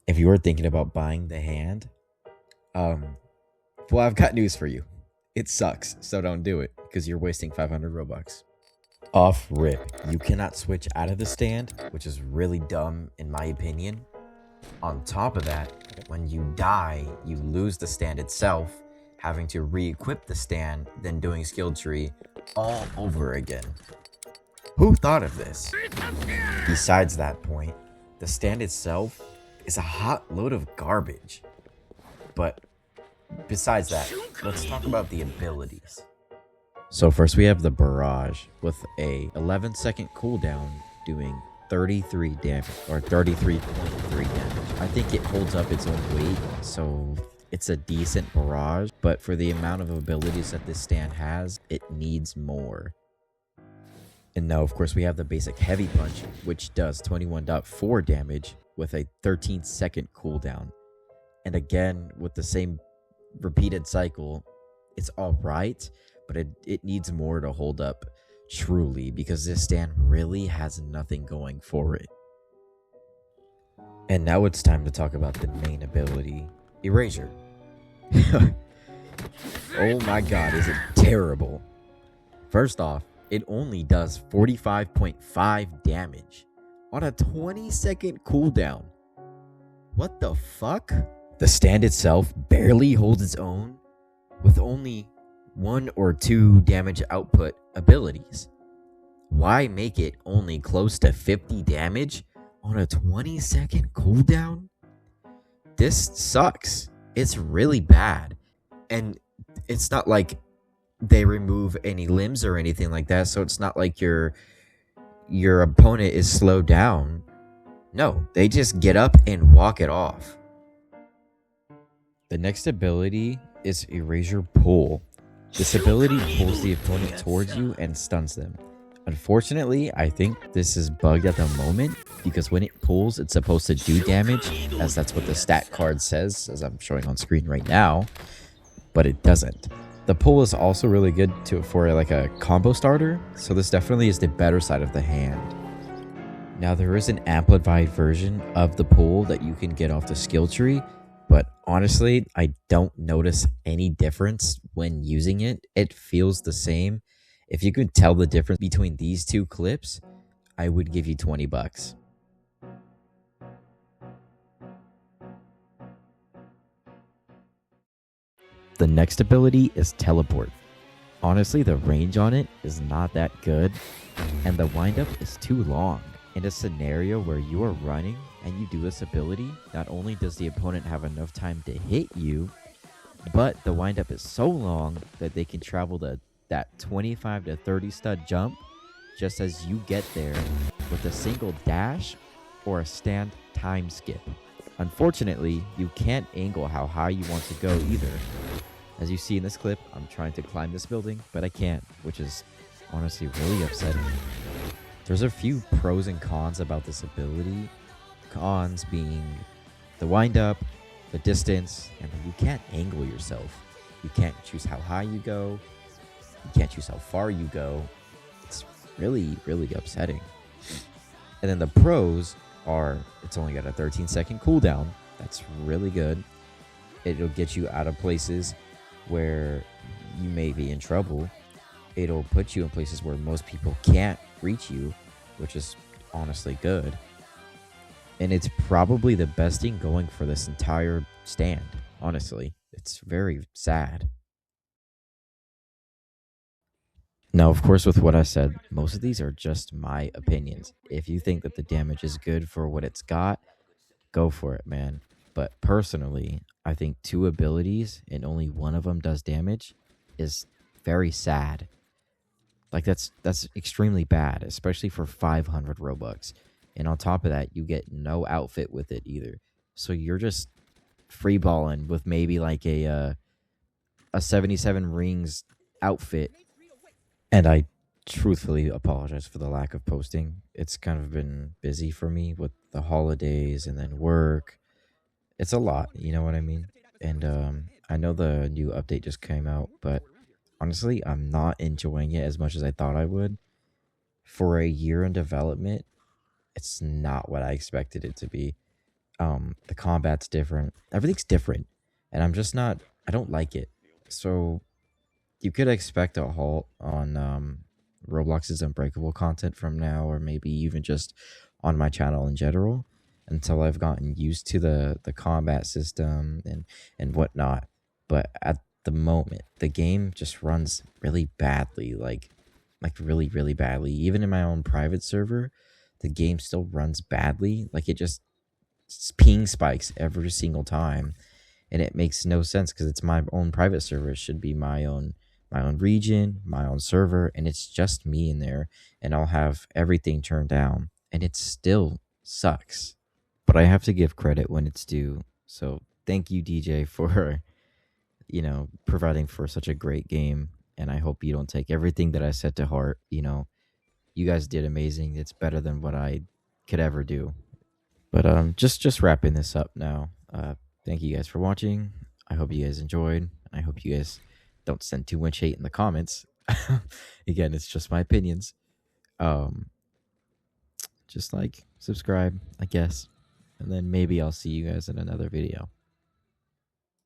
If you were thinking about buying the hand, um, well, I've got news for you. It sucks, so don't do it because you're wasting 500 Robux. Off rip, you cannot switch out of the stand, which is really dumb in my opinion. On top of that, when you die, you lose the stand itself, having to re-equip the stand, then doing skill tree all over again. Who thought of this? Besides that point, the stand itself is a hot load of garbage. But besides that, let's talk about the abilities. So first we have the Barrage with a 11-second cooldown doing 33 damage, or 33.3 damage. I think it holds up its own weight, so it's a decent barrage, but for the amount of abilities that this stand has, it needs more. And now, of course, we have the basic Heavy Punch, which does 21.4 damage with a 13-second cooldown. And again, with the same repeated cycle, it's alright, but it needs more to hold up truly, because this stand really has nothing going for it. And now it's time to talk about the main ability, Erasure. Oh my god, is it terrible. First off, it only does 45.5 damage on a 20-second cooldown. What the fuck? The stand itself barely holds its own with only 1 or 2 damage output abilities. Why make it only close to 50 damage on a 20-second cooldown? This sucks. It's really bad. And it's not like they remove any limbs or anything like that, so it's not like your opponent is slowed down. No, they just get up and walk it off. The next ability is Erasure Pull. This ability pulls the opponent towards you and stuns them. Unfortunately, I think this is bugged at the moment, because when it pulls, it's supposed to do damage, as that's what the stat card says, as I'm showing on screen right now, but it doesn't. The pull is also really good for like a combo starter, so this definitely is the better side of the hand. Now, there is an amplified version of the pull that you can get off the skill tree, but honestly, I don't notice any difference when using it. It feels the same. If you could tell the difference between these two clips, I would give you 20 bucks. The next ability is Teleport. Honestly, the range on it is not that good, and the windup is too long. In a scenario where you are running and you do this ability, not only does the opponent have enough time to hit you, but the windup is so long that they can travel that 25 to 30 stud jump just as you get there with a single dash or a stand time skip. Unfortunately, you can't angle how high you want to go either. As you see in this clip, I'm trying to climb this building, but I can't, which is honestly really upsetting. There's a few pros and cons about this ability. Cons being the windup, the distance, and you can't angle yourself. You can't choose how high you go. You can't choose how far you go. It's really, really upsetting. And then the pros are, it's only got a 13-second cooldown. That's really good. It'll get you out of places where you may be in trouble. It'll put you in places where most people can't reach you, which is honestly good. And it's probably the best thing going for this entire stand, honestly. It's very sad. Now, of course, with what I said, most of these are just my opinions. If you think that the damage is good for what it's got, go for it, man. But personally, I think 2 abilities and only one of them does damage is very sad. Like, that's extremely bad, especially for 500 Robux. And on top of that, you get no outfit with it either. So you're just freeballing with maybe like a 77 rings outfit. And I truthfully apologize for the lack of posting. It's kind of been busy for me with the holidays and then work. It's a lot, you know what I mean? And I know the new update just came out, but honestly, I'm not enjoying it as much as I thought I would. For a year in development, it's not what I expected it to be. The combat's different. Everything's different, and I don't like it. So you could expect a halt on Roblox's Unbreakable content from now, or maybe even just on my channel in general, until I've gotten used to the combat system and whatnot. But at the moment, the game just runs really badly, like really badly. Even in my own private server, the game still runs badly. Like it just ping spikes every single time, and it makes no sense because it's my own private server. It should be my own region, my own server, and it's just me in there, and I'll have everything turned down, and it still sucks. But I have to give credit when it's due. So thank you, DJ, for providing for such a great game. And I hope you don't take everything that I said to heart. You guys did amazing. It's better than what I could ever do. But just wrapping this up now. Thank you guys for watching. I hope you guys enjoyed. I hope you guys don't send too much hate in the comments. Again, it's just my opinions. Um, just like subscribe, I guess, and then maybe I'll see you guys in another video.